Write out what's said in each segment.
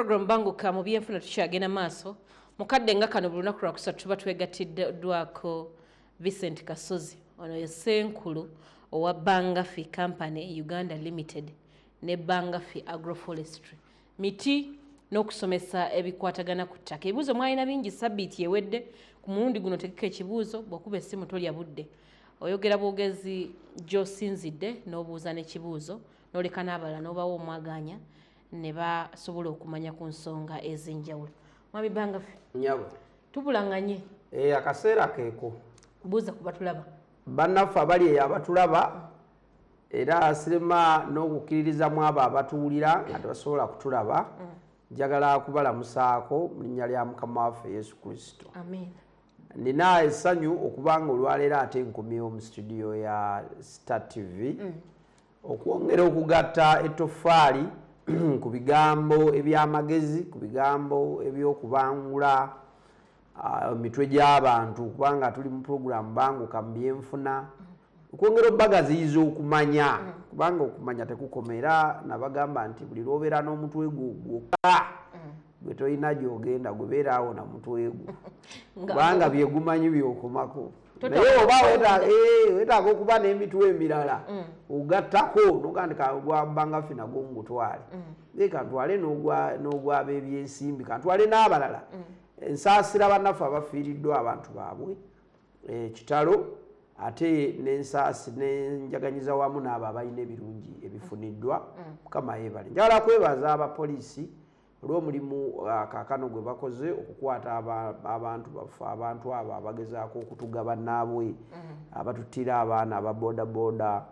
program banguka mu byenfuna tukyagenda maaso mukadde nga kano bulunaku lwakusatu tuba twegattiddwako Vincent Kasozi ono ye Ssenkulu owa Bangafi Company Uganda Limited ne Bangafi Agroforestry miti n'okusomesa ebikwatagana ku ttaka. Ebibuuzo mwalina bingi sabbiiti ewedde ku mulundi guno tegeka ekibuuzo bw'okuba essimu tolya budde oyogera bwogezi gy'osinzidde n'obuuza n'ekibuuzo n'oleka n'abalala n'obawa omwaganya ne basobola okumanya ku nsonga ez'enjawulo. Mwami Bangafi nyabo tubulanganye akaseera keeko buuza ku batulaba bannaffe abali abatulaba era asirema n'okukkiririzamu abo abatuwulira nga tebasobola kutulaba njagala kubalamusaako mu linnya lya Mukama waffe Yesu Kristo. Amen. Nina essanyu okubanga olwaleero ate nkomyewo mu studio ya Star TV okwongera okugatta ettoffaali ku bigambo eby'amagezi ku bigambo eby'okubangula mitwe gy'abantu kubanga tuli mu program banguka mu byenfuna okwongera obbagaziyiza okumanya kubanga okumanya tekukomera nabagamba nti buli lwobeera n'omutwe gwokka gwe tolina gy'ogenda gwebeeraawo na mutwe gwo kubanga byegumanyi byokomako naye oba weetaaga okuba n'emitwe emirala ogattako nogandika ogwa Bangafi nagwo ngutwale kantwale n'ogw'ab'ebyensimbi kantwale n'abalala ensaasira bannaffe abafiiriddwa abantu baabwe kitalo ate n'ensaasi n'enjaganyiza wamu n'abo abalina ebirungi ebifuniddwa Mukama yeebale. Njagala kwebaza abapoliisi olw'omulimu kaakano gwe bakoze okukwata abantu baffe abantu abo abagezaako okutugaba naabwe abatuttira abaana aba bodaboda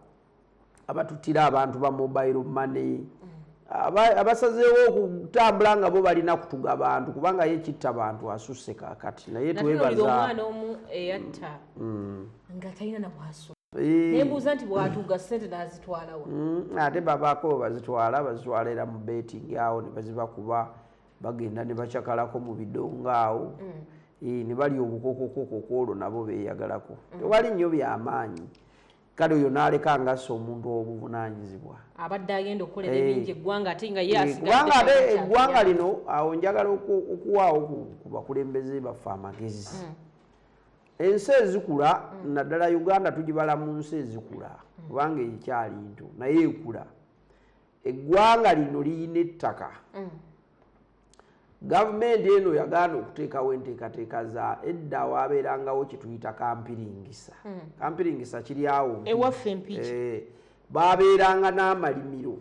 abatuttira abantu ba mobile money abasazeewo okutambula nga bo balina kutuga abantu kubanga ye kitta abantu asusse kaakati naye twebaza omwana omu eyatta nga talina na bwaso nebuuza nti bwatuga ssente n'azitwalawo ate babaako bazitwala era mu betting awo ne bazibakuba bagenda ne bacakalako mu bidongo awo ne bali obukokokokoko olwo nabo beeyagalako tewali nnyo byamaanyi kale oyo n'aleka ngassa omuntu obuvunaanyizibwa abadde agenda okukolera ebingi eggwanga ate nga ye kubanga ate eggwanga lino awo njagala okuwaawo ku bakulembeze baffe amagezi ensi ezikula naddala Uganda tugibala mu nsi ezikula kubanga ekyali nto naye ekula eggwanga lino liyina ettaka gavumenti eno yagaana okuteekawo enteekateeka za edda waabeerangawo kituyita kampiringisa kampiringisa kiri awo ewaffe empiki baabeeranga n'amalimiro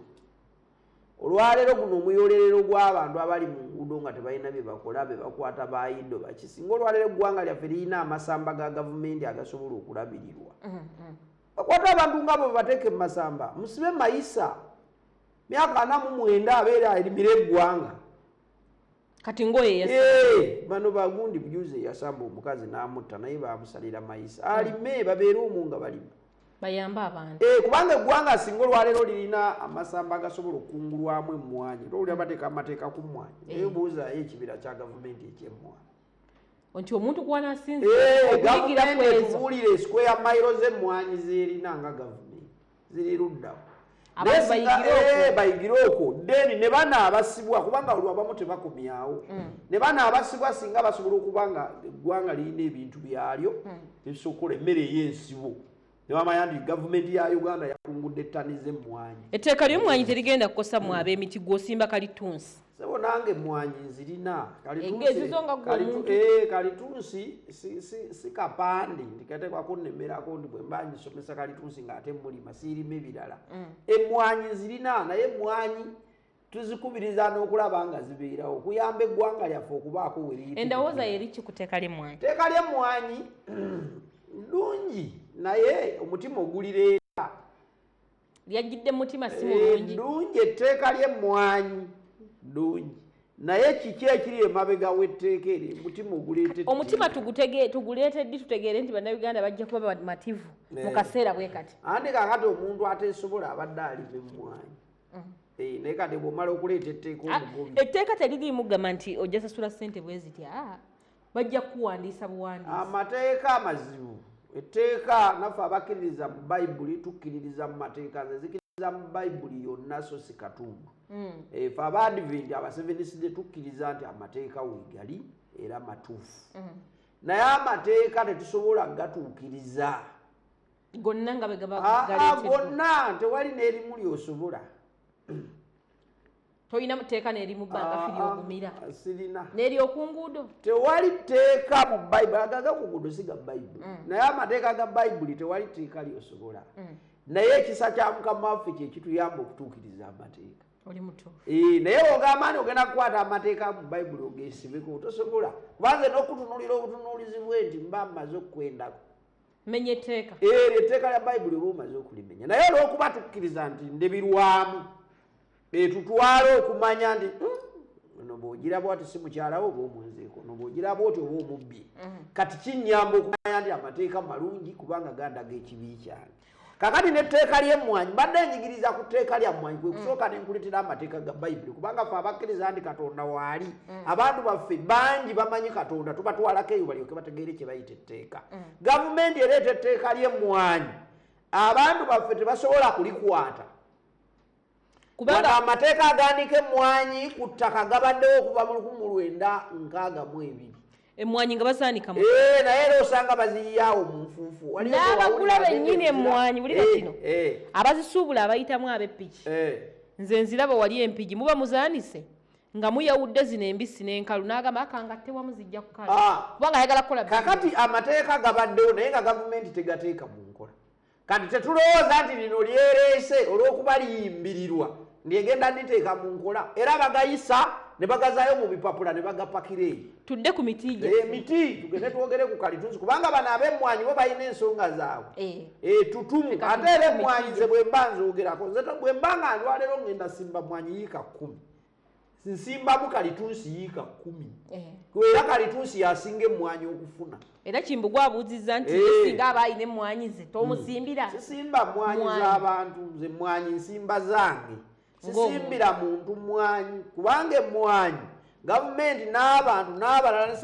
olwaleero guno omuyolelero gw'abantu abali mu nguudo nga tebalina bye bakola be bakwata bayido bakisinga olwaleero eggwanga lyaffe lirina amasamba ga gavumenti agasobola okulabirirwa bakwata abantu nga bo bateeke mu masamba musibe mayisa myaka 49 abeera erimira eggwanga kati ngoye bano bagundi bujuze yasamba omukazi n'amutta naye bamusalira mayisa alime babeere omwo nga balima bayamba abantu kubanga eggwanga singa olwaleero lirina amasamba agasobola okungulwamu emmwanyi olwolya bateeka amateeka ku mmwanyi naye buuzayo ekibira kya gavumenti ekyemmwanyi nti omuntu gwanaasinzira tubuulire square mailo z'emmwanyi zerina nga gavumenti ziri luddawo bayigire okwo then ne bana abasibwa kubanga olwo abamu tebakomyawo ne bana abasibwa singa basobola okubanga eggwanga lirina ebintu byalyo ebisobola emmere ey'ensibo nebamanya nti gavumenti ya Uganda yakungudde ettani z'emmwanyi etteeka ly'emmwanyi terigenda kukosa mu ab'emiti gw'osimba kalitunsi sebo nange emmwanyi nzirina kalitunsi si kapande ndikateekako nnemerako nti bwe mba nsomesa kalitunsi ng'ate mulima siirima ebirala emmwanyi nzirina naye emmwanyi tuzikubiriza n'okulaba nga zibeerawo okuyamba eggwanga lyaffe okubaako weriyita endowooza yeri ki ku tteeka ly'emmwanyi tteeka ly'emmwanyi ddungi naye omutima ogulireeta lyajjidde mutima si mulungi ddungi etteeka ly'emmwanyi ddungi naye kiki ekiri emabega w'etteeka eryo omutima oguleete omutima tuguleeteddi tutegeere nti bannayuganda bajja kuba bamativu mu kaseera bwe kati andi kakati omuntu ateesobola abadde alima emmwanyi naye kati bw'omala okuleeta etteeka omugobi etteeka teririimu gamba nti ojja sasula ssente bwe zitya bajja kuwandiisa buwandiisi amateeka amazibu etteeka naffe abakkiririza mu bayibuli tukkiririza mu mateeka nze zikiririza mu bayibuli yonna so si katundu Fe Abadiventi aba Seventh Day tukkiriza nti amateeka weegali era matuufu. Naye amateeka tetusobola gatuukiriza. Gonna nga begaba gonna tewali n'erimu lyosobola. Toyina muteeka n'erimu bbanga firi ogumira. Sirina. N'eri okunguudo. Tewali tteeka mu Bayibuli agaga ku nguudo si ga Bayibuli. Naye amateeka ga Bayibuli tewali tteeka lyosobola. Naye ekisa kya Mukama waffe kye kituyamba okutuukiriza amateeka. Oli mutuufu. Naye ogamba nti ogenda kukwata amateeka mu Bayibuli ogeesibeko tosobola. Kubanze n'okutunuulira obutunuulizi bwe nti mba mmaze okukwendako. Menya etteeka. Etteeka lya Bayibuli oba omaze okulimenya. Naye olw'okuba tukkiriza nti ndebirwamu tutwala okumanya nti ono bw'ogira bw'ati si mukyalawo oba omwenzeeko ono bw'ogira bw'oti oba omubbi. Kati kinnyamba okumanya nti amateeka malungi kubanga gandaga ekibi kyange. Kakati n'etteeka ly'emmwanyi mbadde njigiriza ku tteeka lya mmwanyi kwe kusooka ne nkuleetera amateeka ga Bayibuli kubanga ffe abakkiriza nti Katonda waali abantu baffe bangi bamanyi Katonda tubatwalako eyo balyoke bategeere kye bayita etteeka. Gavumenti ereeta etteeka ly'emmwanyi abantu baffe tebasobola kulikwata. Kubanga amateeka agandika emmwanyi ku ttaka gabaddewo okuva mu 1962. Emmwanyi nga basaanika mu. Naye era osanga baziyaawo mu nfuufu. N'abagula bennyini emmwanyi bulira kino. Abazisuubula abayitamu ab'eppiki. Nze nziraba wali empigi muba muzaanise nga muyawudde zino embisi n'enkalu n'agamba akangattewamu zijja kukala. Kubanga ayagala kukola. Kakati amateeka gabaddewo naye nga gavumenti tegateeka mu nkola. Kati tetulowooza nti lino lyereese olw'okuba liyimbirirwa ndyegenda nditeeka mu nkola era bagayisa ne bagazaayo mu bipapula ne bagapakira eyo. Tudde ku miti gye. Miti tugende twogere ku kalitunsi kubanga bano ab'emmwanyi bo balina ensonga zaabwe. Tutumu ate era emmwanyi ze bwe mba nzoogerako nze bwe mba nga ndwalero ngenda simba mmwanyi yiika 10. Nsimbamu kalitunsi yiika 10. Era kalitunsi yasinga emmwanyi okufuna. Era Kimbugwa abuuzizza nti singa aba alina emmwanyi ze tomusimbira. Sisimba mmwanyi z'abantu nze emmwanyi nsimba zange. Sisimbira muntu mmwanyi kubanga emmwanyi gavumenti n'abantu n'abalala ne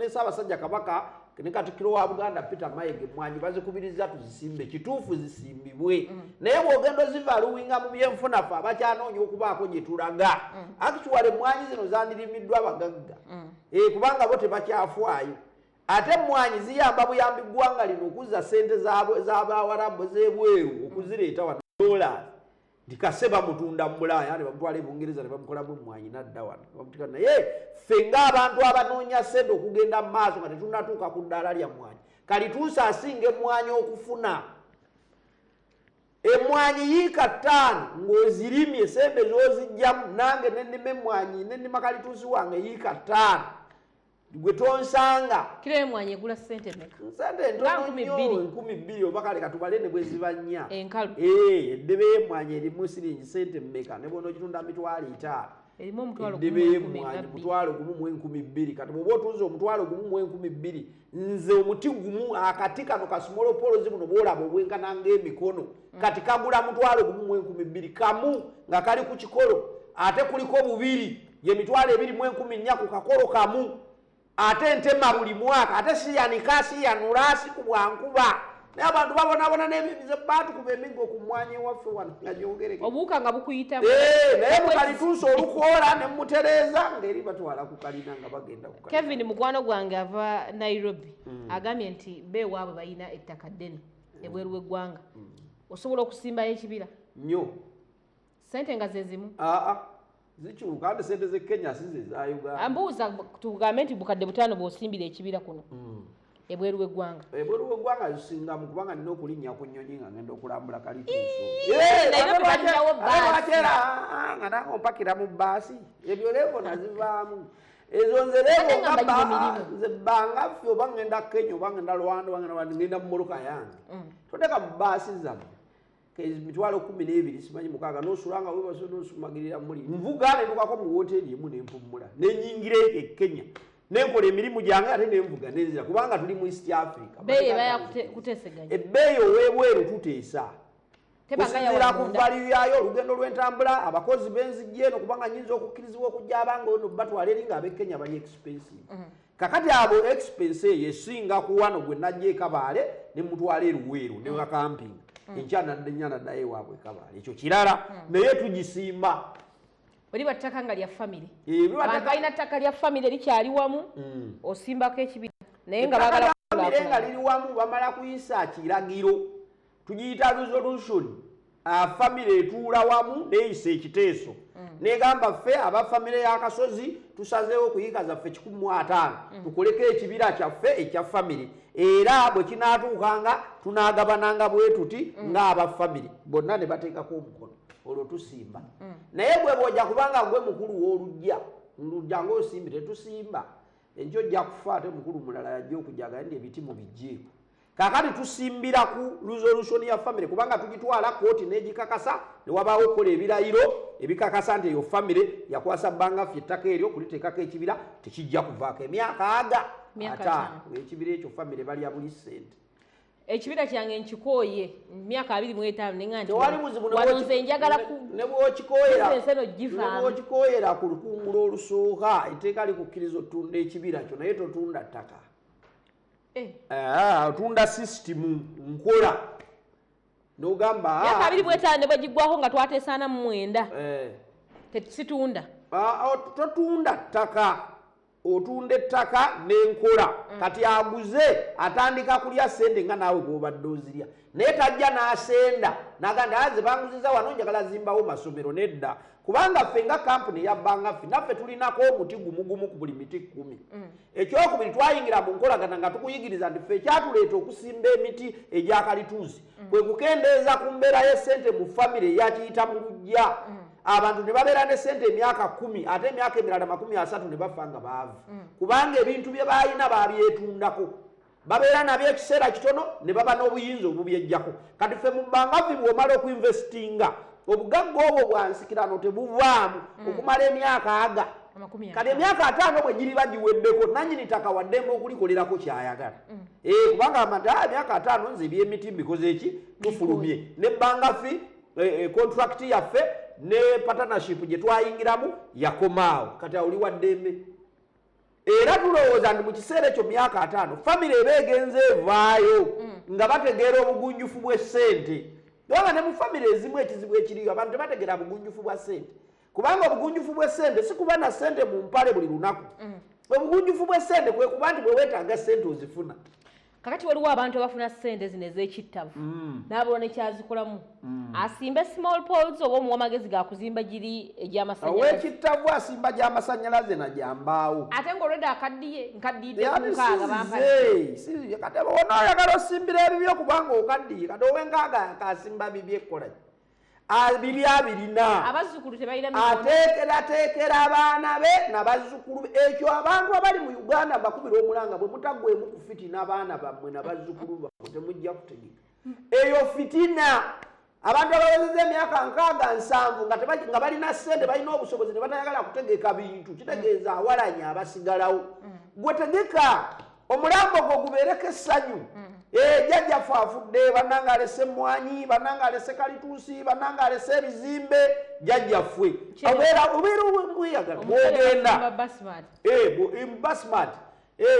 Ssaabasajja Kabaka ne Katikkiro wa Buganda Peter Mayiga emmwanyi bazikubiriza tuzisimbe kituufu zisimbibwe. Naye bw'ogenda ozivaluwinga mu byenfuna ffe abakyanoonya okubaako gye tulaga. Actually emmwanyi zino zandirimiddwa abagagga kubanga bo tebakyafwayo. Ate emmwanyi ziyamba buyambi ggwanga lino okuzza ssente z'Abawarabu z'ebweru okuzireeta wano dollars. Ndikase bamutunda mu Bulaaya ne bamutwala mu Bungereza ne bamukolamu emmwanyi n'adda wano. Bamutika naye ffe ng'abantu abanoonya ssente okugenda mu maaso nga tetunnatuuka ku ddaala lya mmwanyi. Kalituusi asinga emmwanyi okufuna. Emmwanyi yiika 5 ng'ozirimye ssente z'ozijjamu nange ne nnima emmwanyi ne nnima kalituusi wange yiika 5. Gwe tonsanga. Kilo emmwanyi egula ssente mmeka? Ssente ntono nnyo 12,000 oba kale katubale ne bwe ziba nnya. Enkalu. Eddebe y'emmwanyi erimu siringi ssente mmeka ne bw'ono ogitunda mitwalo 5. Erimu omutwalo eddebe y'emmwanyi mutwalo gumu mu 12,000. Kati bw'oba otunze omutwalo gumu mu 12,000 nze omuti gumu akati kano kasumolo polozi buno bw'olaba obwenkana ng'emikono kati kagula mutwalo gumu mu 12,000 kamu nga kali ku kikolo ate kuliko bubiri ye mitwalo 24,000 ku kakolo kamu. Ate ntema buli mwaka ate siyanika siyanula sikubwa nkuba naye abantu babonabona n'ebibize baatukuba emigo ku mmwanyi waffe wano nga gyogereke obuwuka nga bukuyita naye mukalituusa olukoola ne mutereeza ng'eri batwala ku kalina nga bagenda ku kalina. Kevin mukwano gwange ava Nairobi agambye nti beewaabwe balina ettaka ddene ebweru w'eggwanga osobola okusimbayo ekibira nnyo ssente nga ze zimu zikyuka ate ssente z'e Kenya si ze za Uganda. Ambuuza tugambe nti bukadde 5 bw'osimbira ekibira kuno ebweru w'eggwanga. Ebweru w'eggwanga zisingamu kubanga nina okulinnya ku nnyonyi nga ngenda okulambula kalituuso. Nga nange ompakira mu bbaasi ebyo leego nazivaamu ezo nze leego nze bbanga ffe oba ngenda Kenya oba ngenda Rwanda oba ngenda mu mmotoka yange toteka mu bbaasi zammwe mitwalo 12 simanyi mukaaga n'osulanga n'osumagirira muli nvuga nendukako mu woteeri emu n'empummula n'enyingira e Kenya n'enkola emirimu gyange ate n'envuga n'enzira kubanga tuli mu East Africa. Ebbeeyi ow'ebweru tuteesa kusinziira ku valiyu yaayo olugendo lw'entambula abakozi b'enzijja eno kubanga nyinza okukkirizibwa okujja abanga ono batwala eri ng'ab'e Kenya bali expensive. Kakati abo expense eyo esinga ku wano gwe najja Kabaale ne mutwala eruweeru ne bakampinga. Enkyana naddayo ewaabwe Kabaale ekyo kirala naye tugisimba Oliba ttaka nga lya family. Abantu balina ttaka lya family likyali wamu osimbako ekibira. Naye nga baagala family nga liri wamu bamala kuyisa kiragiro. Tugiyita resolution. Family etuula wamu neeyisa ekiteeso. Negamba ffe aba family ya Kasozi tusazeewo kuyiga zaffe 15 tukoleko ekibira kyaffe ekya family. Era bwe kinaatuukanga tunaagabananga bwe tuti ng'aba family. Bonna ne bateekako omukono. Olwo tusimba. Naye bwe bw'ojja kubanga gwe mukulu w'olujja ng'osimbi tetusimba. Enkyo ojja kufa ate mukulu mulala yajja okujaga ndi ebiti mu bijjeeko. Kakati tusimbira ku resolution ya family kubanga tugitwala kooti n'egikakasa ne wabaawo okukola ebirayiro ebikakasa nti eyo family yakwasa Bangaffy ettaka eryo kuliteekako ekibira tekijja kuvaako emyaka aga ekibira ekyo family balya buli ssente. Ekibira kyange nkikooye myaka 25 nenga nti tewali muzibu wanonze njagala ne bw'okikooyera ku lukungulo olusooka etteeka likukkiriza otunda ekibira kyo naye totunda ttaka. Otunda system nkola n'ogamba myaka 25 ne bwegigwako nga twateesana mu 9 tesitunda. Totunda ttaka otunda ettaka n'enkola kati aguze atandika kulya ssente nga naawe gw'obadde ozirya naye tajja n'asenda n'agamba aze banguziza wano njagala zimbawo masomero nedda kubanga ffe nga kampuni ya Bangaffy naffe tulinako omuti gumugumu ku buli miti 10. Ekyokubiri twayingira mu nkolagana nga tukuyigiriza nti ffe ekyatuleeta okusimba emiti egyakalituuzi kwe kukendeeza ku mbeera y'essente mu famire eyakiyita mu lujja. Abantu ne babeera ne ssente emyaka 10 ate emyaka emirala 30 ne bafa nga baavu kubanga ebintu bye balina babyetundako babeera nabyo ekiseera kitono ne baba n'obuyinza obubyejjako. Kati ffe mu Bangaffy bw'omala okuinvestinga obugagga obwo bwansikirano tebuvaamu okumala emyaka aga. Kati emyaka 5 bwe giri bagiweddeko nannyini ttaka waddembe okulikolerako kyayagala. Kubanga amati emyaka 5 nze ebyemiti mbikoze eki tufulumye ne Bangaffy contract yaffe ne partnership gye twayingiramu yakomaawo kati oli waddembe. Era tulowooza nti mu kiseera ekyo myaka 5 family eba egenze evaayo nga bategeera obugunjufu bw'essente. Kubanga ne mu family ezimu ekizibu ekiriyo abantu tebategeera bugunjufu bwa ssente kubanga obugunjufu bw'essente si kuba na ssente mu mpale buli lunaku. Obugunjufu bw'essente kwe kuba nti bwe weetaaga ssente ozifuna. Kakati waliwo abantu abafuna ssente zino ez'ekittavu n'abulwa nekyazikolamu asimba small poles oba omuwa amagezi ga kuzimba giri egy'amasannyalaze. Ow'ekittavu asimba gy'amasannyalaze na gyambaawo ate ng'olwedde nkaddiyidde ku 6 bampale. Kati onooyagala osimbira ebibyo kubanga okaddiye kati ow'enkaaga akasimba bibi ekkola biri abirina abazzukulu tebalina ateekerateekera abaana be nabazzukulu ekyo abantu abali mu Uganda bakubira omulanga bwe mutaggwemu ku fitina abaana bammwe nabazzukulu bammwe temujja kutegeka eyo fitina. Abantu abawezezza emyaka 6-7 nga balina ssente balina obusobozi ne batayagala kutegeka bintu kitegeeza awalanya abasigalawo. Gwe tegeka omulambo gwo gubeereko essanyu. Jjajjaffe afudde bannanga alese emmwanyi bannanga alese kalituusi bannanga alese ebizimbe jjajjaffe obeera weyagala bwogenda basmat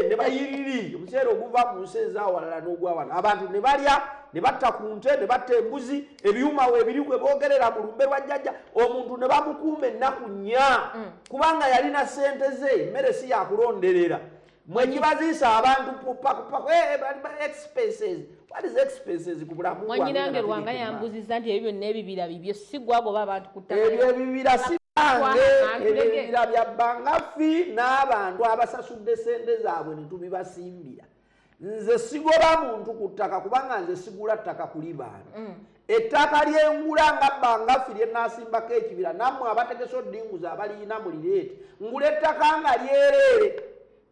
ne bayiriri omuseera oguva mu nsi ezawalala n'ogwawala abantu ne balya ne batta ku nte ne batta embuzi ebyuma we ebiri kwe boogerera mu lumbe lwa jjajja omuntu ne bamukuuma ennaku 4 kubanga yalina ssente ze emmere si yakulonderera. Mwekibaziisa abantu expenses. What is expenses ku bulamu bwange? Mwanyinange Lwanga yambuzizza nti ebyo byonna ebibira bibyo si gwagoba abantu ku ttaka. Ebyo ebibira si bange ebibira bya Bangaffy n'abantu abasasudde ssente zaabwe ne tubibasimbira. Nze sigoba muntu ku ttaka kubanga nze sigula ttaka kuli bantu. Ettaka lyengula nga Bangaffy lye naasimbako ekibira nammwe abategesa oddinguza abaliina mulireete ngula ettaka nga lyereere.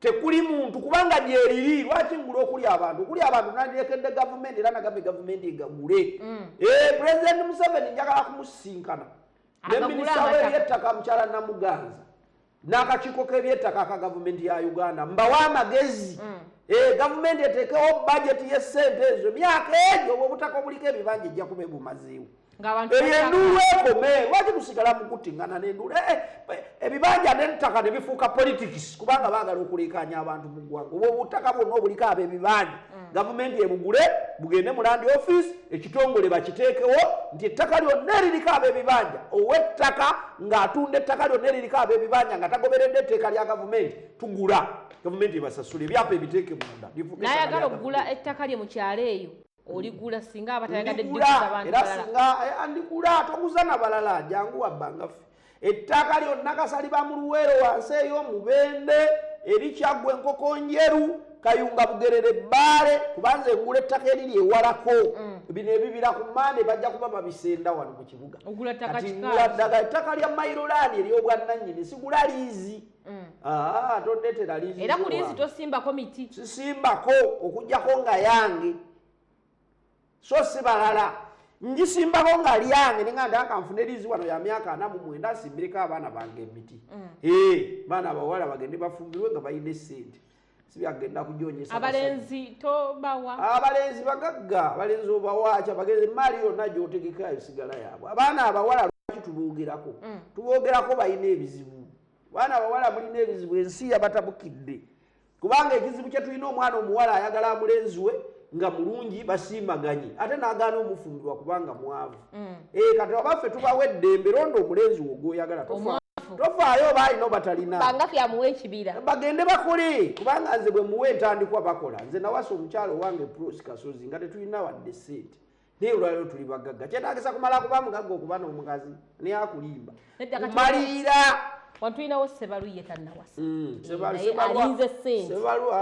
Tekuli muntu kubanga gyeriri lwaki ngula okuli abantu nandirekedde gavumenti era nagambe gavumenti egagule. President Museveni njagala kumusinkana ne minisita w'ebyettaka mukyala Namuganza n'akakiiko k'ebyettaka aka gavumenti ya Uganda mbawa amagezi gavumenti eteekewo budget y'essente ezo myaka egyo obutaka obuliko ebibanja ejja kuba ebumazeewo. Endulu ekome lwaki tusigala mu kuttingana n'endulu ebibanja n'ettaka ne bifuuka politics kubanga baagala okuleekaanya abantu mu ggwanga obwo obutaka bwonna obuliko ab'ebibanja gavumenti ebugule bugende mu land office ekitongole bakiteekewo nti ettaka lyonna eririko ab'ebibanja ow'ettaka ng'atunda ettaka lyonna eririko ab'ebibanja nga tagoberedde etteeka lya gavumenti tugula gavumenti ebasasula ebyapa ebiteeke munda n'ayagala okugula ettaka lye mu kyalo eyo oligula singa abatayagadde ddikuza abantu era singa andigula toguza na balala jangu wabbangaffe ettaka lyonna kasaliba mu luweero wansi eyo mubende erikyagwa enkoko njeru kayunga bugerere bbaale kubanza engula ettaka eriri ewalako bino ebibira ku mande bajja kuba babisenda wano mu kibuga ngula ettaka lya mairolani eryobwannannyini sigula liizi tondetera liizi era ku liizi tosimbako miti sisimbako okugjako nga yange so si balala njisimbako nga lyange nenga ndaka nfune liizi wano ya myaka 49 asimbireko abaana bange emiti baana abawala bagende bafumbirwe nga balina essente sibyagenda kujonyesa abalenzi tobawa abalenzi bagagga abalenzi obawacha bagenze mali yonna gyotegekayo sigala yaabwe abaana abawala lwaki tubogerako tubogerako balina ebizibu baana abawala mulina ebizibu ensi yabatabukidde kubanga ekizibu kye tulina omwana omuwala ayagala amulenzi we nga mulungi basimbaganye ate n'agaana omufumbirwa kubanga mwavu kati abaffe tubawa eddembe londo omulenzi wogoyagala tofaayo baalina batalina bangafu yamuwa ekibira bagende bakole kubanga nze bwe muwa entandikwa bakola nze nawasa omukyalo wange Prosi Kasozi nga tetulina wadde ssente naye olwaliro tuli bagagga kyetaagisa kumala kuba mugagga okuba n'omukazi naye akulimba kumalirira wantulinawo Sebalu ye tannawasa alinze ssente Sebalu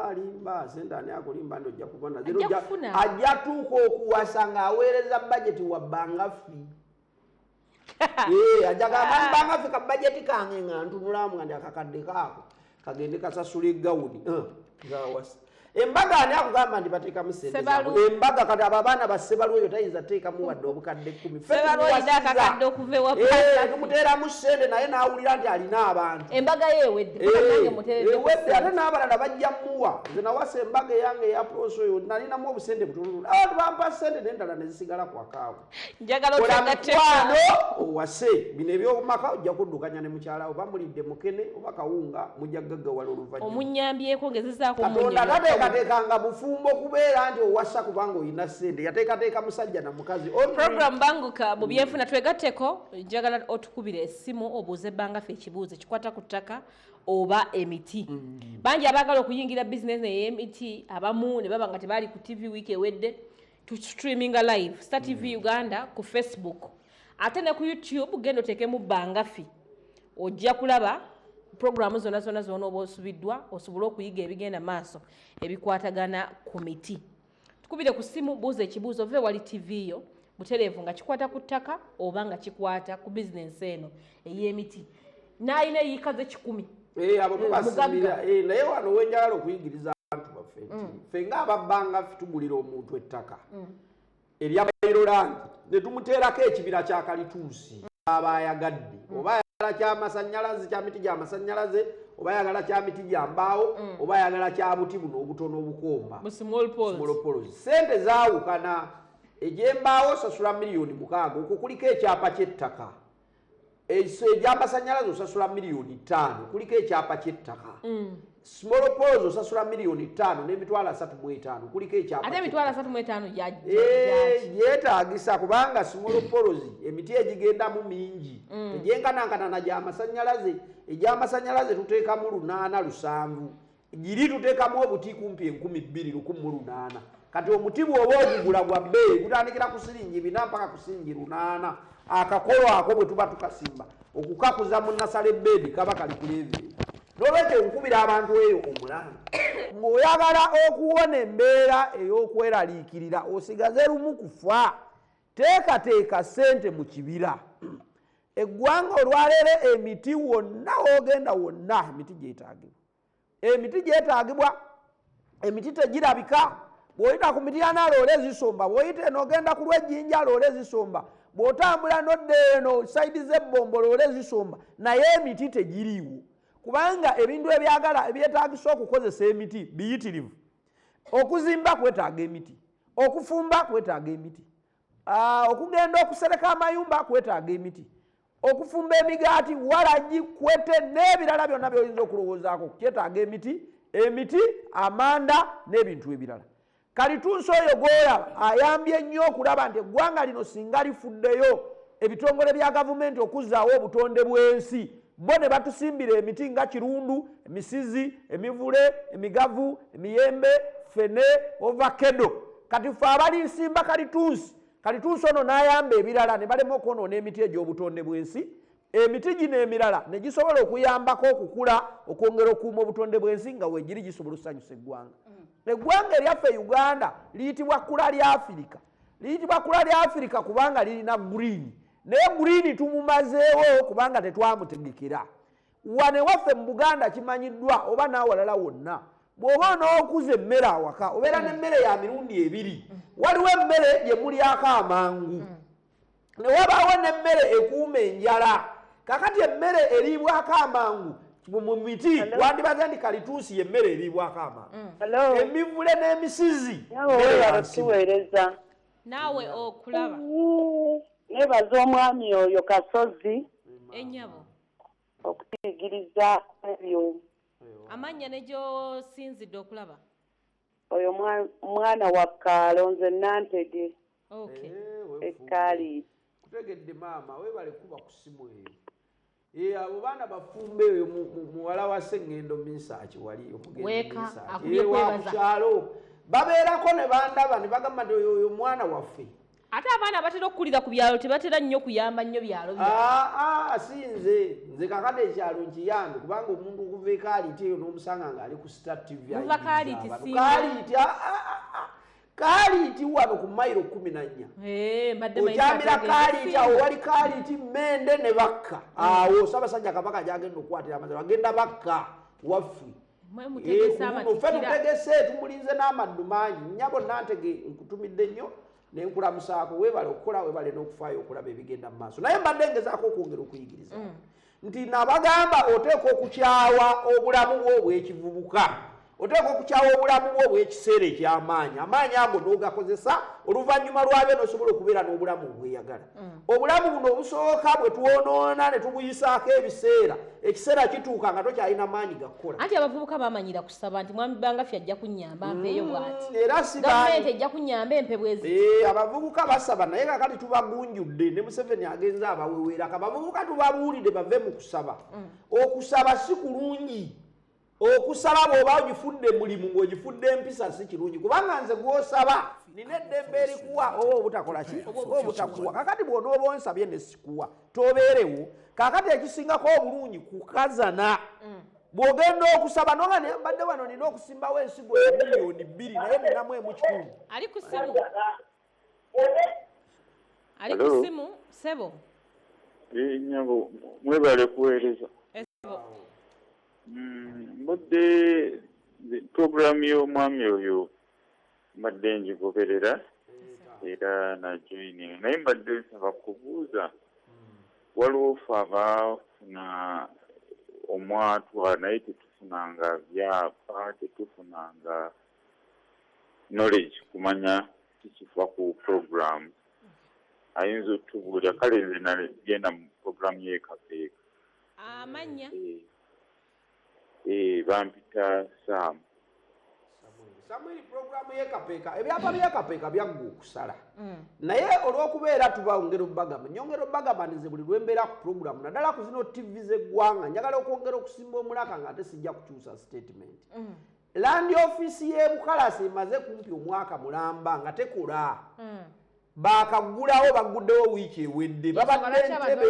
alimba ssente ani akulimba ndojja kubona ajja tuuka okuwasa ng'aweereza bajeti wa bangafi ajaga banga fika budget kange nga ntunulamu nga ndakakadde kaako kagende kasasula egawuni ngawasa embaga ani akugamba ndi bateeka musente embaga kati abaana ba Sebalu eyo tayinza teeka mu wadde obukadde 10 Sebalu idakakadde okuvewa tumuteera mu ssente naye n'awulira nti alina abantu embaga yeewedde nange muteeredde ate n'abalala bajja muwa nze nawasa embaga eyange eya Prosi oyo nalinamu obusente butono abantu bampa ssente n'endala ne zisigala ku akaawo njagala omukwano owase bino ebyomumaka ojja kuddukanya ne mukyalawo bamulidde mukene oba kawunga mujja gaggawala oluvannyuma omunnyambyeko ngezezaako teekanga bufumbo kubeera nti owasa kubanga olina ssente yateekateeka musajja na mukazi program banguka mu byenfuna twegatteko njagala otukubira essimu obuuze bangafe ekibuuzo kikwata ku ttaka oba emiti bangi abaagala okuyingira bizinesi ey'emiti abamu ne baba nga tebaali ku TV week ewedde tu streaminga live Star TV Uganda ku Facebook ate ne ku YouTube genda oteekemu bangafi ojja kulaba programu zonna oba osubiddwa osobole okuyiga ebigenda maaso ebikwatagana ku miti tukubire ku simu buuza ekibuuzo ove wali TV yo butereevu nga kikwata ku ttaka oba nga kikwata ku bizinensi eno ey'emiti n'alina eyiika ze 10 abo tubasimbira naye wano wenjagala okuyigiriza abantu baffe ffe ng'ababbanga tugulira omuntu ettaka erya Mairolandi ne tumuteerako ekibira kya kalituusi aba ayagadde oba ayagala ky'amasannyalaze kya miti gy'amasannyalaze oba ayagala kya miti gya mbaawo oba ayagala kya buti buno obutono obukomba small poles ssente zaawukana egy'embaawo osasula miliyoni 6 okwo kuliko ekyapa ky'ettaka egy'amasannyalaze osasula miliyoni 5 kuliko ekyapa ky'ettaka small poles osasula miliyoni 5 n'emitwalo 35 kuliko ekyapa ate emitwalo 35 yeetaagisa kubanga small poles emiti egigendamu mingi tegyenkanankana na gy'amasannyalaze egy'amasannyalaze tuteekamu 8 7 giri tuteekamu obuti kumpi 12,108 kati omuti bw'oba ogugula gwa bbeeyi gutandikira ku siringi 4 mpaka ku siringi 8 akakolo ako bwe tuba tukasimba okukakuza mu nasale beedi kaba kali ku leeveri n'olwekyo nkubira abantu eyo omulanga ng'oyagala okuwona embeera ey'okweraliikirira osigaze lumu kufa teekateeka ssente mu kibira eggwanga olwaleero emiti wonna w'ogenda wonna emiti gyetaagibwa emiti tegirabika bw'oyita ku miti ya Naaloole zisomba bw'oyita eno ogenda ku Lwejjinja Loole zisomba bw'otambula n'odda eno sayidi z'Ebbombo Loole zisomba naye emiti tegiriiwo kubanga ebintu ebyetaagisa okukozesa emiti biyitirivu okuzimba kwetaaga emiti okufumba kwetaaga emiti okugenda okusereka amayumba kwetaaga emiti okufumba emigaati walagi kwete n'ebirala byonna by'oyinza okulowoozaako kyetaaga emiti amanda n'ebintu ebirala Kalitunsi oyo gw'olaba ayambye nnyo okulaba nti eggwanga lino singa lifuddeyo ebitongole bya gavumenti okuzzaawo obutonde bw'ensi bo ne batusimbira emiti nga kirundu, emisizi, emivule, emigavu, emiyembe, fene, ovakedo. Kati ffe abalinsimba Kalitunsi ono n'ayamba ebirala ne balema okwonoona emiti egy'obutonde bw'ensi. Emiti gino emirala ne gisobola okuyambako okukula okwongera okuuma obutonde bw'ensi nga weegiri gisobola okusanyusa eggwanga. Eggwanga eryaffe Uganda liyitibwa kkula lya Afirika. Liyitibwa kkula lya Afirika kubanga lirina green. Naye green tumumazeewo kubanga tetwamutegekera. Wane waffe mu Buganda kimanyiddwa oba n'awalala wonna. Bw'oba n'okuza emmere awaka obeera n'emmere ya mirundi ebiri. Waliwo emmere gye mulyako amangu. Ne wabaawo n'emmere ekuuma enjala. Kakati emmere eriibwako amangu mu miti wandibaze nti Kalitunsi y'emmere eriibwako amangu. Emivule n'emisizi. Naawe okulaba. Nebaza omwami oyo Kasozi. Ennyabo. Okuyigiriza ebyo. Amannya ne gy'osinzidde okulaba? Oyo mwana wa Kalonze Nantege. Okay. Ekali. Kutegedde maama weebale kuba ku simu eyo. Abo baana bafumbe eyo muwala wa Sengendo Misaaki wali okugenda kukyalo babeerako ne bandaba ne bagamba nti oyo mwana waffe. Ate abaana batera okukulira ku byalo tebatera nnyo kuyamba nnyo byalo si nze kakati ekyalo nkiyambe kubanga omuntu okuva ekaaliti eyo n'omusanga ng'ali ku Star TV Kaaliti wano ku mayiro 14. Okyamira Kaaliti awo wali Kaaliti Mende ne Bakka. Awo Ssaabasajja Kabaka gy'agenda okukwatira amazima agenda Bakka waffe. Ffe tutegese tumulinze n'amaddu mangi. Nnyabo Nantege nkutumidde nnyo ne nkulamusaako weebale okukola weebale n'okufaayo okulaba ebigenda mu maaso. Naye mbadde ngezaako okwongera okuyigiriza nti nabagamba oteeka okukyawa obulamu bwo obw'ekivubuka. Oteeka okukyawa obulamu bwo obw'ekiseera eky'amaanyi. Amaanyi ago n'ogakozesa oluvannyuma lwabyo n'osobola okubeera n'obulamu obweyagala. Obulamu buno obusooka bwe twonoona ne tubuyisaako ebiseera. Ekiseera kituuka nga tokyalina maanyi gakukola. Anti abavubuka baamanyira kusaba nti Mwami Bangaffe ajja kunnyamba mpeeyo bw'ati. Era si gavumenti ejja kunnyamba empe bwezi. Abavubuka basaba naye kakati tubagunjudde ne Museveni agenze abawewera. Abavubuka tubabuulidde bave mu kusaba. Okusaba si kulungi. Okusaba bw'oba ogifudde mulimu ng'ogifudde empisa si kirungi kubanga nze gw'osaba nina eddembe erikuwa oba obutakola ki oba obutakuwa. Kakati bw'onooba onsabye ne sikuwa tobeerewo. Kakati ekisingako obulungi kukazana. Bw'ogenda okusaba nonga ne mbadde wano nina okusimbawo ensigo ya miliyoni 2 naye ninamu emu kitundu. Ali ku simu. Ali ku simu Sebo. Nyabo mwebale kuweereza. Mbadde programu y'omwami oyo mbadde ngigoberera era na joining naye mbadde nsaba kubuuza waliwo ffe abaafuna omwatwa naye tetufunanga byapa tetufunanga knowledge kumanya kikifa ku program ayinza otubuulira kale nze nagenda mu programu y'ekapeeka amannya bampita Sam. Samuel programu y'ekapeeka ebyapa by'ekapeeka byaggwa okusala. Naye olw'okubeera tubawongera obbagamba nyongera obbagamba nze buli lwembeera ku programu naddala ku zino TV z'eggwanga njagala okwongera okusimba omulaka nga ate sijja kukyusa statement. Land office y'e Bukalasi emaze kumpi omwaka mulamba nga tekola. Bakagulawo baguddewo wiiki ewedde babadde ntebe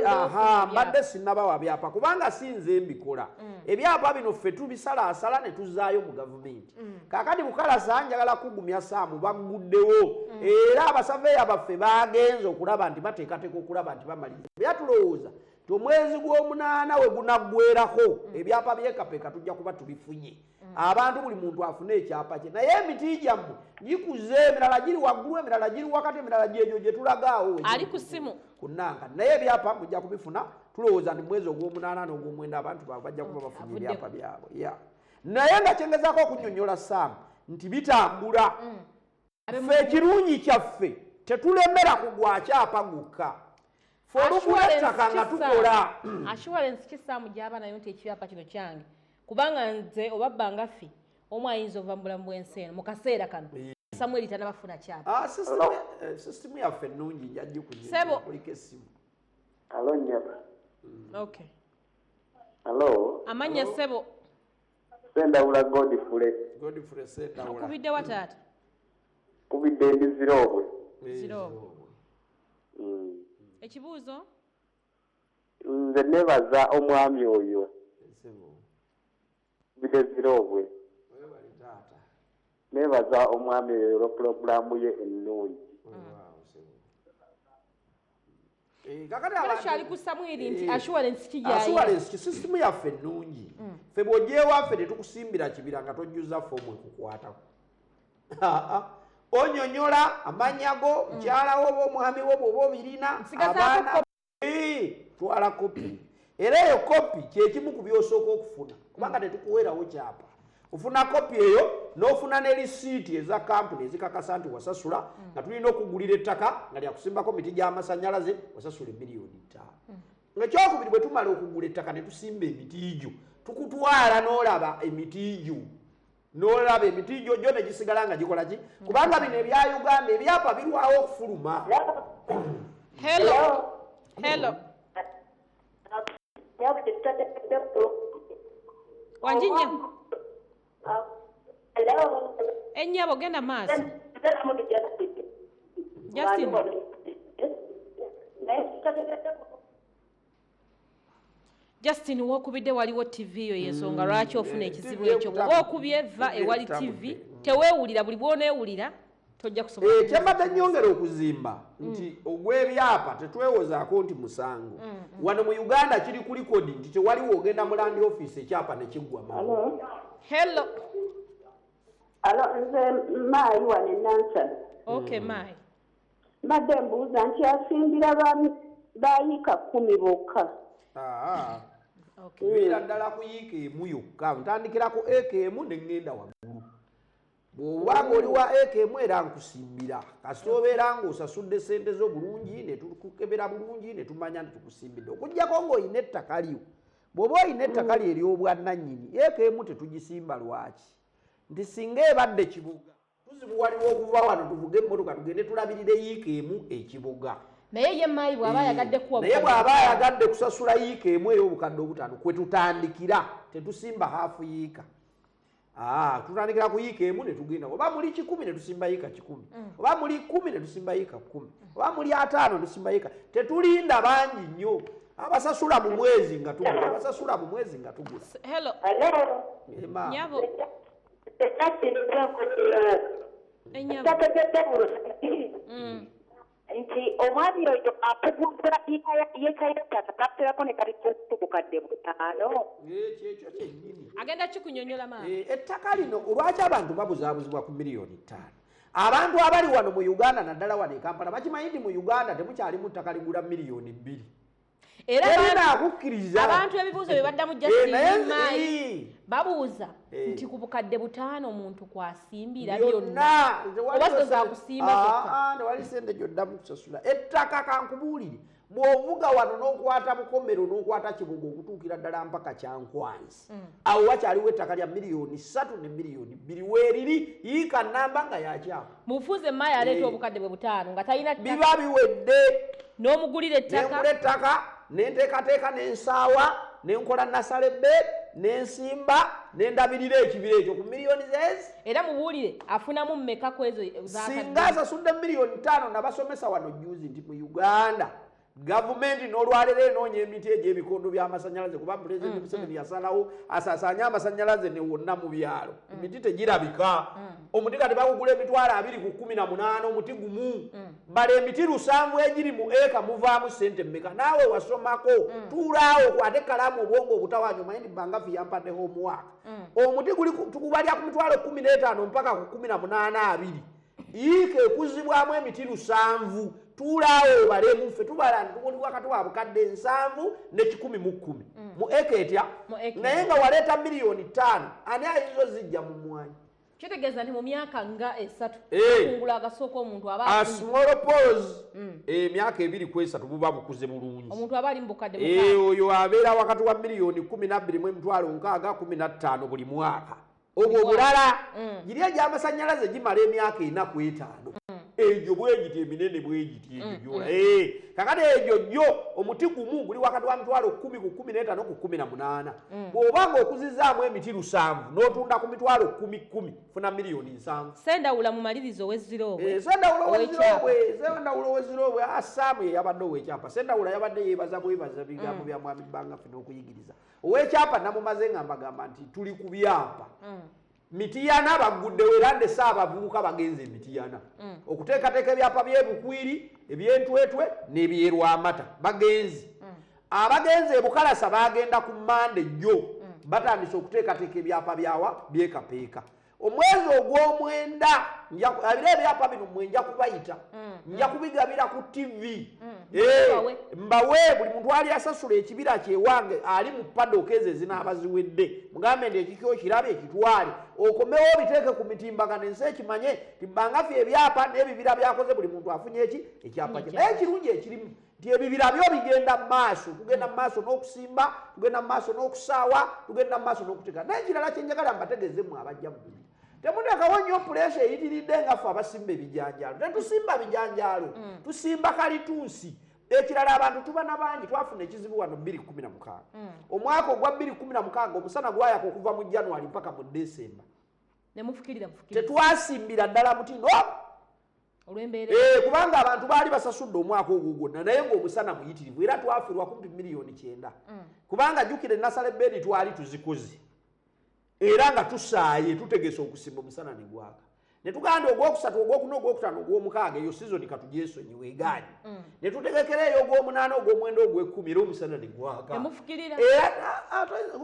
mbadde sinnabawa byapa kubanga sinze mbikola. Ebyapa bino ffe tubisalaasala ne tuzaayo mu gavumenti. Kaakati Bukalasa njagala kugumya Saamu baguddewo era abasaveeya baffe bagenze okulaba nti bateekateeka okulaba nti bamaliriza. Byatulowooza nti omwezi gw'omunaana we gunaggwerako ebyapa by'ekapeeka tujja kuba tubifunye. Abantu buli muntu afune ekyapa kye naye emiti gyammwe gikuze emirala giri waggulu emirala giri wakati emirala gyegyo gye tulagaawo ali ku simu kunanga naye ebyapa mujja kubifuna tulowooza nti mwezi ogw'omunaana n'ogw'omwenda abantu bajja kuba bafunye ebyapa byabwe naye nga kyengezaako okunnyonnyola Saamu nti bitambula ffe ekirungi kyaffe tetulemera kugwa kyapa gukka ffe olugulattaka nga tukola assurance ki Saamu gy'aba nayo nti ekyapa kino kyange kubanga nze oba Bangaffe omu ayinza ova mu bulamu bw'ensi eno mu kaseera kano Samuel tanabafuna kyapa. System yaffe ennungi njajja kunywa. Sebo. Kuliko essimu. Alo nyaba. Okay. Alo. Amanya Sebo. Sendawula Godfrey. Godfrey Sendawula. Kubidde wataata. Kubidde Zirobwe. Zirobwe. Ekibuuzo? Nze nebaza omwami oyo. Sebo. Kubidde Zirobwe. Webali taata. Nebaza omwami oyo programu ye ennungi. Kakati ku Samuel nti assurance kijaye. Assurance system yaffe ennungi. Ffe bw'ogyeewaffe tetukusimbira kibira nga tojjuza foomu ekukwatako. Onyonyola amannya go, mukyala wo oba omwami wo bw'oba obirina, abaana. Twala kopi. Era eyo kopi kyekimu ku byosooka okufuna. Kubanga tetukuweerawo kyapa. Ofuna kopi eyo n'ofuna ne lisiiti eza kampuni ezikakasa nti wasasula nga tulina okugulira ettaka nga lyakusimbako miti gy'amasannyalaze wasasula miliyoni 5. Ng'ekyokubiri bwe tumala okugula ettaka ne tusimba emiti gyo tukutwala n'olaba emiti gyo n'olaba emiti gyo gyo ne gisigala nga gikola ki kubanga bino ebya Uganda ebyapa birwawo okufuluma. Hello. Hello. Wanjinya. Hello. Ennyabo genda maaso. Justin. Justin wokubidde waliwo TV yo yensonga lwaki ofuna ekizibu ekyo. Bw'oba okubye va ewali TV teweewulira buli bw'oneewulira tojja kusobola. Kyembadde nnyongera okuzimba nti ogw'ebyapa tetwewozaako nti musango. Wano mu Uganda kiri ku likodi nti tewaliwo ogenda mu land office ekyapa ne kiggwa mawo. Hello. Alo, nze maayi wane Nansana. Okay, maayi. Mbadde mbuuza nti asimbira bayiika 10 bokka. Kibeera ddala kuyiika emu yokka. Ntandikira ku eka emu ne ŋŋenda waggulu. Bw'obanga oli wa eka emu era nkusimbira. Kasita obeera ng'osasudde ssente zo bulungi ne tukukebera bulungi ne tumanya nti tukusimbidde. Okuggyako ng'olina ettaka lyo. Bw'oba olina ettaka lyo ery'obwannannyini, eka emu tetugisimba lwaki? Nti singa ebadde kibuga tuzibuwaliwo okuva wano tuvuge emmotoka tugende tulabirire yiika emu ekibuga. Naye ye maayi bw'aba ayagadde kuwa naye bw'aba ayagadde kusasula yiika emu ey'obukadde obutaano kwe tutandikira tetusimba haafu yiika. Tutandikira ku yiika emu ne tugenda. Oba muli 10 ne tusimba yiika 10. Oba muli 10 ne tusimba yiika 10. Oba muli 5 ne tusimba yiika. Tetulinda bangi nnyo. Abasasula mu mwezi nga tugula. Abasasula mu mwezi nga tugula. Hello. Hello. Nyabo. Enyabo. Nti omwami oyo akugula yeekayitaka kapterako ne kali tukukadde 5. Kyekyo kyennyini. Agenda kikunyonyola maayi. Ettaka lino olwaki abantu babuzaabuzibwa ku miliyoni 5? Abantu abali wano mu Uganda naddala wano e Kampala bakimanyi nti mu Uganda temukyalimu ttaka ligula miliyoni 2. Era akukkiriza abantu ebibuuzo bye baddamu Justin maayi babuuza nti ku bukadde 5 omuntu kwasimbira byonna oba za kusimba zokka. Tewali sente gy'oddamu kusasula. Ettaka kankubuulire bw'ovuga wano n'okwata Bukomero n'okwata Kibuga okutuukira ddala mpaka Kyankwanzi. Awo wakyaliwo ettaka lya miliyoni 3 ne miliyoni 2 weeriri yiika nnamba nga yakyapa. Mufuuze maayi aleeta obukadde bwe 5 nga talina ttaka. Biba biwedde. N'omugulira ettaka. N'engula ettaka n'enteekateeka n'ensaawa n'enkola nasalebbe n'ensimba n'endabirira ekibira ekyo ku miliyoni zezi. Era mubuulire afunamu mmeka ku ezo zaakadde. Singa asasudde miliyoni 5 nabasomesa wano juzi nti mu Uganda gavumenti n'olwalero enoonya emiti egy'ebikondo by'amasannyalaze kuba Pulezidenti Museveni yasalawo asaasaanya amasannyalaze ne wonna mu byalo. Emiti tegirabika. Omuti kati bagugula emitwalo 2 ku 18 omuti gumu. Bala emiti 7 egiri mu eka muvaamu ssente mmeka. Naawe wasomako tuulaawo ate kalaamu obwongo obutawanyu mayindi bangafi yampadde homework. Omuti guli tukubalya ku mitwalo 15 mpaka ku 18 20. Yiika ekuzibwamu emiti 7 tuulaawo obalemu ffe tubala ntubuli wakati wa bukadde 7 ne 10 mu 10 mu eka etya naye nga waleeta miliyoni 5 ani ayinza ozijja mu mwanya. Kitegeeza nti mu myaka nga 3 kungula agasooka omuntu aba a small pause emyaka 2 ku 3 buba bukuze bulungi. Omuntu aba ali mu bukadde bukadde. Oyo abeera wakati wa miliyoni 12 mu emitwalo 6 15 buli mwaka. obwo bulala giri egy'amasannyalaze gimala emyaka 4 ku 5 egyo bwegiti eminene bwegiti egyo kakati egyo gyo omuti gumu guli wakati wa mitwalo 10 ku 15 ku 18 bw'obanga okuzizaamu emiti 7 n'otunda ku mitwalo 10 funa miliyoni 7 sendawula mu malirizo w'ezirobwe sendawula w'ezirobwe asaamu ye yabadde ow'ekyapa sendawula yabadde yeebaza bwebaza bigambo bya mwami Bangafi n'okuyigiriza ow'ekyapa namumaze nga mbagamba nti tuli ku byapa Mitiyana baguddewo era ndese abavubuka bagenze Mitiyana okuteekateeka ebyapa by'ebukwiri ebyentwetwe n'ebyerwamata bagenzi abagenze ebukalasa bagenda ku Mande jjo batandise okuteekateeka ebyapa byawa byekapeeka omwezi ogw'omwenda abira ebyapa bino mwenja kubayita nja kubigabira ku TV mbawe buli muntu ali asasula ekibira kyewange ali mu paddock ezo ezinaabaziwedde mugambe ndi ekikyo kirabe ekitwale okomewo biteeke ku mitimbagano ensi ekimanye Bangafi ebyapa n'ebibira byakoze buli muntu afunye ekyapa kye naye ekirungi ekirimu nti ebibira byo bigenda mu maaso tugenda mu maaso n'okusimba tugenda mu maaso n'okusaawa tugenda mu maaso n'okuteeka naye ekirala kyenjagala mbategeezemu abajja mu bibira temuteekawo nnyo puleesha eyitiridde nga ffe abasimba ebijanjaalo tetusimba bijanjaalo tusimba kalituusi ekirala abantu tubana bangi twafuna ekizibu wano 2016 omwaka ogwa 2016 omusana gwayaka okuva mu January mpaka mu December tetwasimbira ddala mutindo kubanga abantu baali basasudde omwaka ogwo gwonna naye ng'omusana muyitirivu era twafirwa kumpi miliyoni 9 kubanga jjukire nasale bedi twali tuzikoze era nga tusaaye tutegese okusimba omusana ne gwaka ne tuganda ogwokusatu ogwokuna ogwokutaano ogw'omukaaga eyo sizoni katugyesonyiwe egaani ne tutegekera eyo ogw'omunaana ogw'omwenda ogw'ekkumi era omusana ne gwaka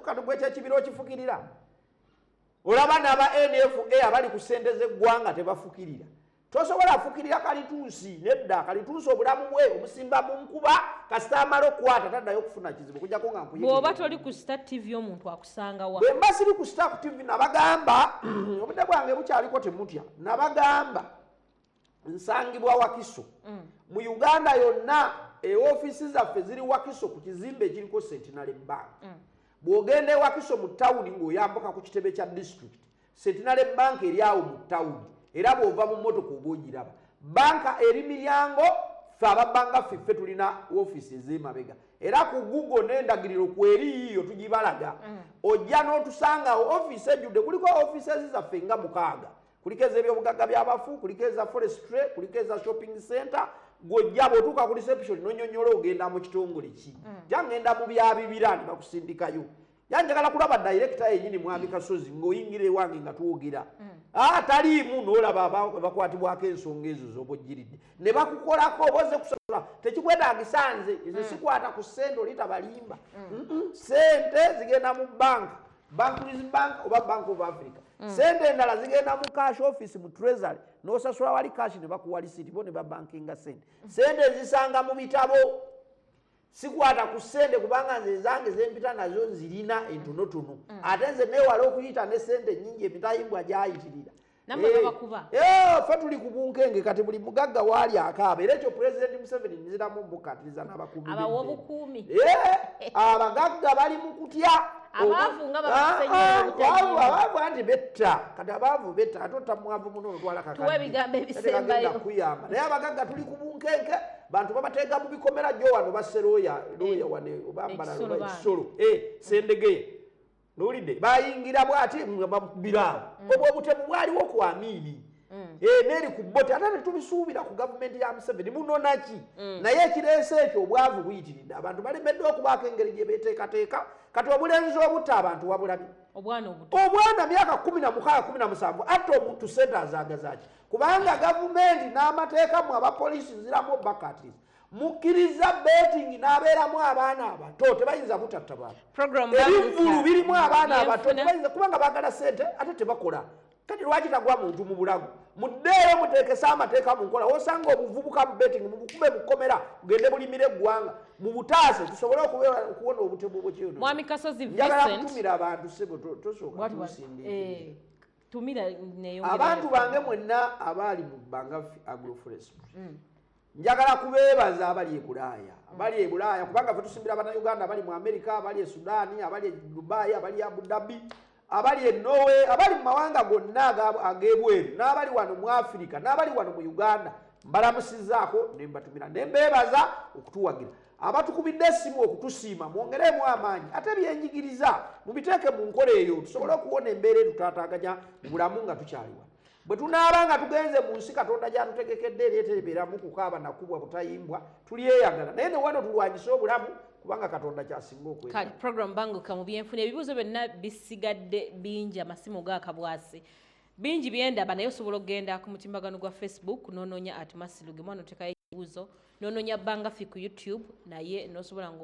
kati gwekyekibira okifukirira olaba n'aba NFA abali ku ssente z'eggwanga tebafukirira tosobola fukirira kalituusi nedda kalituusi obulamu bwe omusimba mu nkuba kasita amala okukwata taddayo okufuna kizibu kujjako nga nkuyigiriza bw'oba toli ku Star TV omuntu akusanga wa bwe mba siri ku Star TV nabagamba obudde bwange bukyaliko temutya nabagamba nsangibwa Wakiso mu Uganda yonna ofiisi zaffe ziri Wakiso ku kizimbe ekiriko Centenary Bank bw'ogenda e Wakiso mu tawuni ng'oyambuka ku kitebe kya district Centenary Bank eri awo mu tawuni era bw'ova mu mmotoka oba ogiraba banka eri miryango ffe Bangafi ffe tulina ofiisi ez'emabega era ku Google n'endagiriro kweri yiyo tugibalaga ojja n'otusangawo ofiisi ejjudde kuliko ofiisi ezizaffe nga 6 kuliko ez'ebyobugagga by'abafu kuliko eza forestry kuliko eza shopping center gojja bw'otuuka ku reception n'onyonyola ogenda mu kitongole ki jangenda mu byabibira ne bakusindikayo yanjagala kulaba director yenyini mwami Kasozi ng'oyingira ewange nga twogera taliimu n'olaba bakwatibwako ensonga ezo z'obojjiridde ne bakukolako oboze kusobola tekikwetaagisa nze ezo sikwata ku ssente olita balimba ssente zigenda mu banka Barclays Bank oba Bank of Africa ssente endala zigenda mu cash office mu treasury n'osasula wali cash ne bakuwa lisiti bo ne babankinga ssente ezisanga mu bitabo sikwata ku ssente kubanga nze zange zempita nazo nzirina entonotono ate nze neewala okuyita ne ssente nnyingi emitayimbwa gyayitirira ffe tuli ku bunkenge kati buli mugagga waali akaaba era ekyo Pulezidenti Museveni nziramu mbukkatiriza n'abakuumi abagagga bali mu kutya abaavu anti betta kati abaavu betta ate otamwavu muno otwala kakagenda kuyamba naye abagagga tuli ku bunkenke bantu babateeka mu bikomera gyo wano baseroya wane obambala ekisolo sendegeya nolidde bayingira bwati nga bamukubiraawo obwo obutemu bwaliwo ku Amini neri ku bote ate netubisuubira ku gavumenti ya Museveni munonaki naye ekireese ekyo obwavu buyitiridde abantu balemeddwe okubaako engeri gye beteekateeka kati obulenzi obutta abantu wabulabi obwana myaka 16-17 ate omuntu ssente azaagazaki kubanga gavumenti n'amateeka mu abapoliisi nziramu bakatiza mukkiriza betting n'abeeramu abaana abato tebayinza butatta bantu ebivulu birimu abaana abato tebayinza kubanga baagala ssente ate tebakola kati lwaki tagwa muntu mu bulago muddeeyo muteekesa amateeka mu nkola osanga obuvubuka mu betting mubukube mukomera kugende bulimire eggwanga mu butaase tusobole okuwona obutemu bwekyono Mwami Kasozi njagala kutumira abantu sebo tosooka abantu bange mwenna abaali mu Bangafi agroforestry njagala kubeebaza abali e Bulaaya kubanga ffe tusimbira Bannayuganda abali mu Amerika abali e Sudaani abali e Dubai abali e Abu Dhabi abali Norway abali mu mawanga gonna ag'ebweru n'abali wano mu Africa n'abali wano mu Uganda mbalamusizaako ne mbatumira ne mbeebaza okutuwagira abatukubidde essimu okutusiima mwongeremu amaanyi ate byenjigiriza mubiteeke mu nkola eyo tusobole okuwona embeera etutaataaganya mu bulamu nga tukyaliwa bwe tunaaba nga tugenze mu nsi Katonda gy'atutegekedde ereeterebeeramu kukaaba nakubwa butayimbwa tulyeyagala naye ne wano tulwanyise obulamu kubanga Katonda kyasinga okwera kale program banguka mu byenfuna ebibuuzo byonna bisigadde bingi amasimu gaakabwasi bingi byendaba naye osobola okugenda ku mutimbagano gwa Facebook n'onoonya @masiluge mwana otekayo ebibuuzo n'onoonya Bangafi ku YouTube naye n'osobola